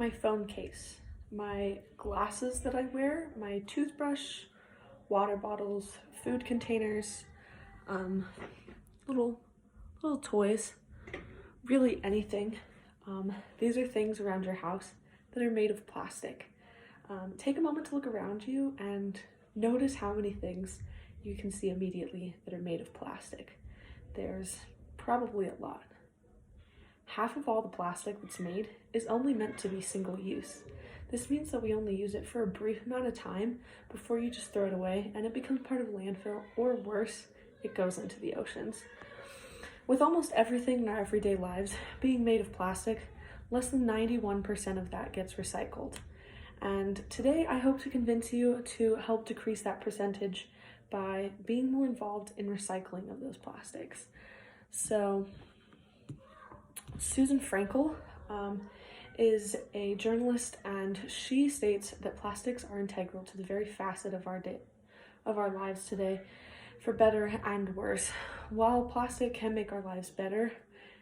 my phone case, my glasses that I wear, my toothbrush, water bottles, food containers, um, little toys, really anything. These are things around your house that are made of plastic. Take a moment to look around you and notice how many things you can see immediately that are made of plastic. There's probably a lot. Half of all the plastic that's made is only meant to be single use. This means that we only use it for a brief amount of time before you just throw it away and it becomes part of a landfill, or worse, it goes into the oceans. With almost everything in our everyday lives being made of plastic, less than 91% of that gets recycled. And today I hope to convince you to help decrease that percentage by being more involved in recycling of those plastics. So Susan Frankel is a journalist, and she states that plastics are integral to the very facet of our lives today, for better and worse. While plastic can make our lives better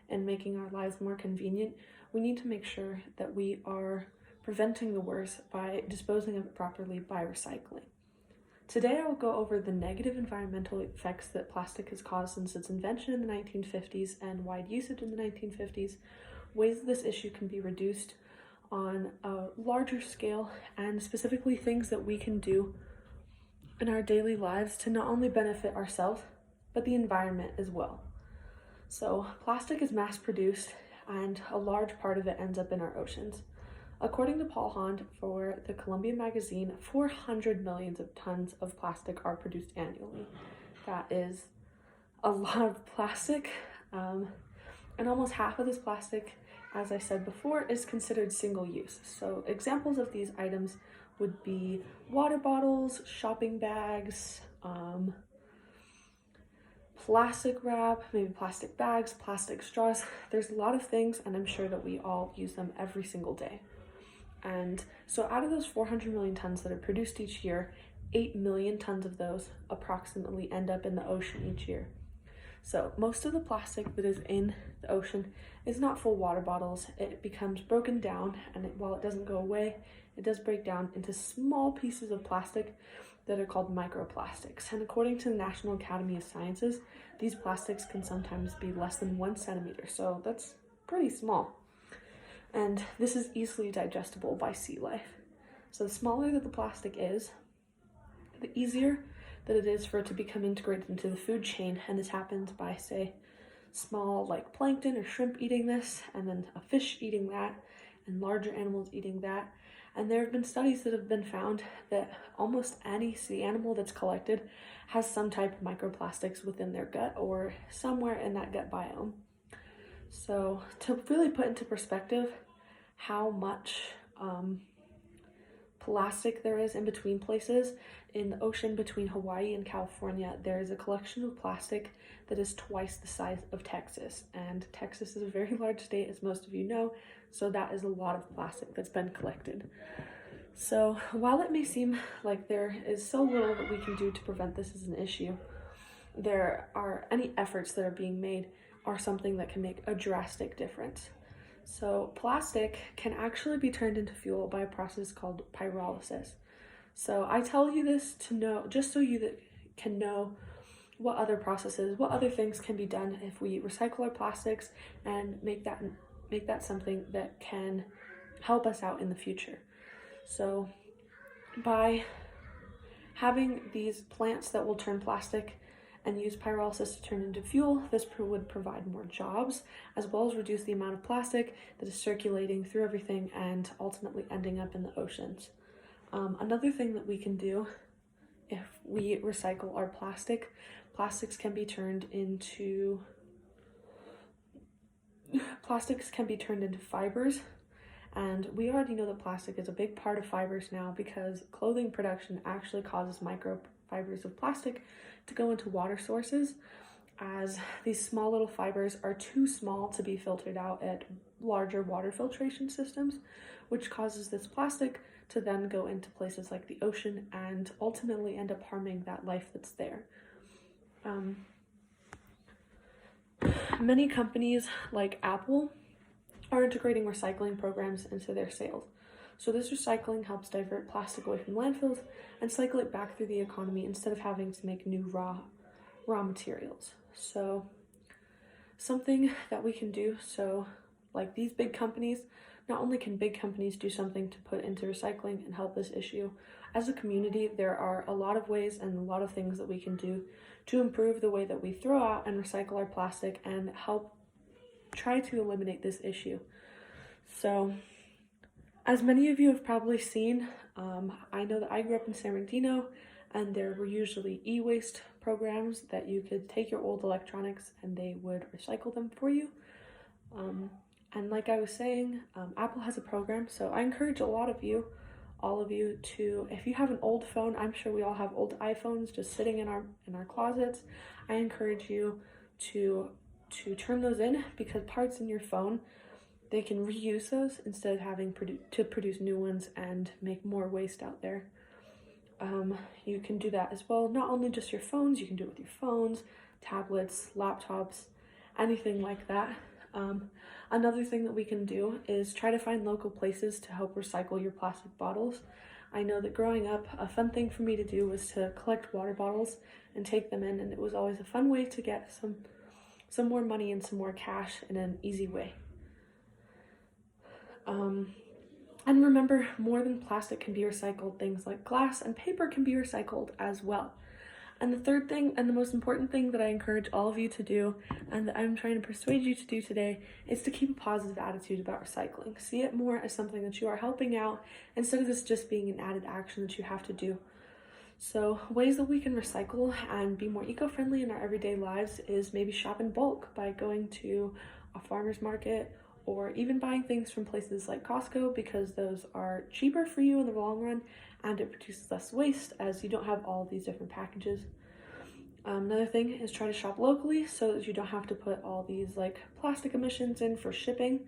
and making our lives more convenient, we need to make sure that we are preventing the worst by disposing of it properly by recycling. Today I will go over the negative environmental effects that plastic has caused since its invention in the 1950s and wide usage in the 1950s, ways this issue can be reduced on a larger scale, and specifically things that we can do in our daily lives to not only benefit ourselves, but the environment as well. So plastic is mass produced and a large part of it ends up in our oceans. According to Paul Hond for the Columbia magazine, 400 million tons of plastic are produced annually. That is a lot of plastic, and almost half of this plastic, as I said before, is considered single use. So examples of these items would be water bottles, shopping bags, plastic wrap, maybe plastic bags, plastic straws. There's a lot of things, and I'm sure that we all use them every single day. And so out of those 400 million tons that are produced each year, 8 million tons of those approximately end up in the ocean each year. So most of the plastic that is in the ocean is not full water bottles. It becomes broken down, and while it doesn't go away, it does break down into small pieces of plastic that are called microplastics. And according to the National Academy of Sciences, these plastics can sometimes be less than 1 centimeter, so that's pretty small. And this is easily digestible by sea life. So the smaller that the plastic is, the easier that it is for it to become integrated into the food chain. And this happens by, say, small like plankton or shrimp eating this, and then a fish eating that, and larger animals eating that. And there have been studies that have been found that almost any sea animal that's collected has some type of microplastics within their gut or somewhere in that gut biome. So to really put into perspective how much plastic there is in between places, in the ocean between Hawaii and California, there is a collection of plastic that is twice the size of Texas. And Texas is a very large state, as most of you know, so that is a lot of plastic that's been collected. So while it may seem like there is so little that we can do to prevent this as an issue, there are any efforts that are being made are something that can make a drastic difference. So plastic can actually be turned into fuel by a process called pyrolysis. So I tell you this to know, just so you can know what other processes, what other things can be done if we recycle our plastics and make that something that can help us out in the future. So by having these plants that will turn plastic and use pyrolysis to turn into fuel, this would provide more jobs, as well as reduce the amount of plastic that is circulating through everything and ultimately ending up in the oceans. Another thing that we can do if we recycle our plastics can be turned into fibers. And we already know that plastic is a big part of fibers now, because clothing production actually causes microfibers of plastic to go into water sources, as these small little fibers are too small to be filtered out at larger water filtration systems, which causes this plastic to then go into places like the ocean and ultimately end up harming that life that's there. Many companies like Apple are integrating recycling programs into their sales. So this recycling helps divert plastic away from landfills and cycle it back through the economy instead of having to make new raw materials. So something that we can do, so like these big companies, not only can big companies do something to put into recycling and help this issue, as a community, there are a lot of ways and a lot of things that we can do to improve the way that we throw out and recycle our plastic and help try to eliminate this issue. So, as many of you have probably seen, I know that I grew up in San Bernardino, and there were usually e-waste programs that you could take your old electronics and they would recycle them for you. And like I was saying, Apple has a program, so I encourage all of you to, if you have an old phone, I'm sure we all have old iPhones just sitting in our closets. I encourage you to turn those in, because parts in your phone, they can reuse those instead of having to produce new ones and make more waste out there. You can do that as well, not only just your phones, you can do it with your phones, tablets, laptops, anything like that. Another thing that we can do is try to find local places to help recycle your plastic bottles. I know that growing up, a fun thing for me to do was to collect water bottles and take them in, and it was always a fun way to get some more money and some more cash in an easy way. And remember, more than plastic can be recycled, things like glass and paper can be recycled as well. And the third thing, and the most important thing that I encourage all of you to do, and that I'm trying to persuade you to do today, is to keep a positive attitude about recycling. See it more as something that you are helping out, instead of this just being an added action that you have to do. So ways that we can recycle and be more eco-friendly in our everyday lives is maybe shop in bulk by going to a farmer's market, or even buying things from places like Costco, because those are cheaper for you in the long run and it produces less waste as you don't have all these different packages. Another thing is try to shop locally so that you don't have to put all these like plastic emissions in for shipping.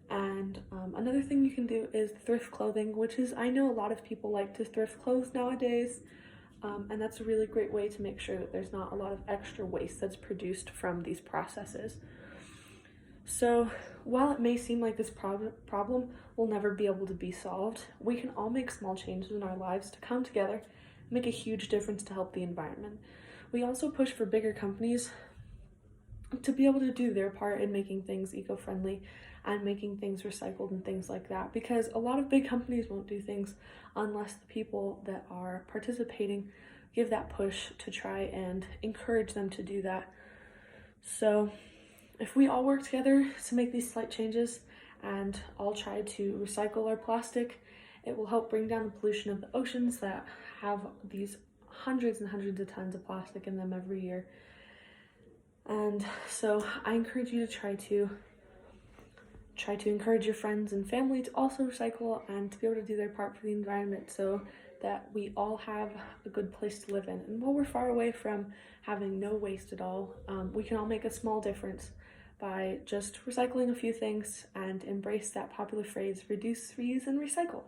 And another thing you can do is thrift clothing, which is, I know a lot of people like to thrift clothes nowadays, and that's a really great way to make sure that there's not a lot of extra waste that's produced from these processes. So while it may seem like this problem will never be able to be solved, we can all make small changes in our lives to come together and make a huge difference to help the environment. We also push for bigger companies to be able to do their part in making things eco-friendly and making things recycled and things like that, because a lot of big companies won't do things unless the people that are participating give that push to try and encourage them to do that. So if we all work together to make these slight changes and all try to recycle our plastic, it will help bring down the pollution of the oceans that have these hundreds and hundreds of tons of plastic in them every year. And so I encourage you to try to encourage your friends and family to also recycle and to be able to do their part for the environment, so that we all have a good place to live in. And while we're far away from having no waste at all, we can all make a small difference by just recycling a few things and embrace that popular phrase, reduce, reuse, and recycle.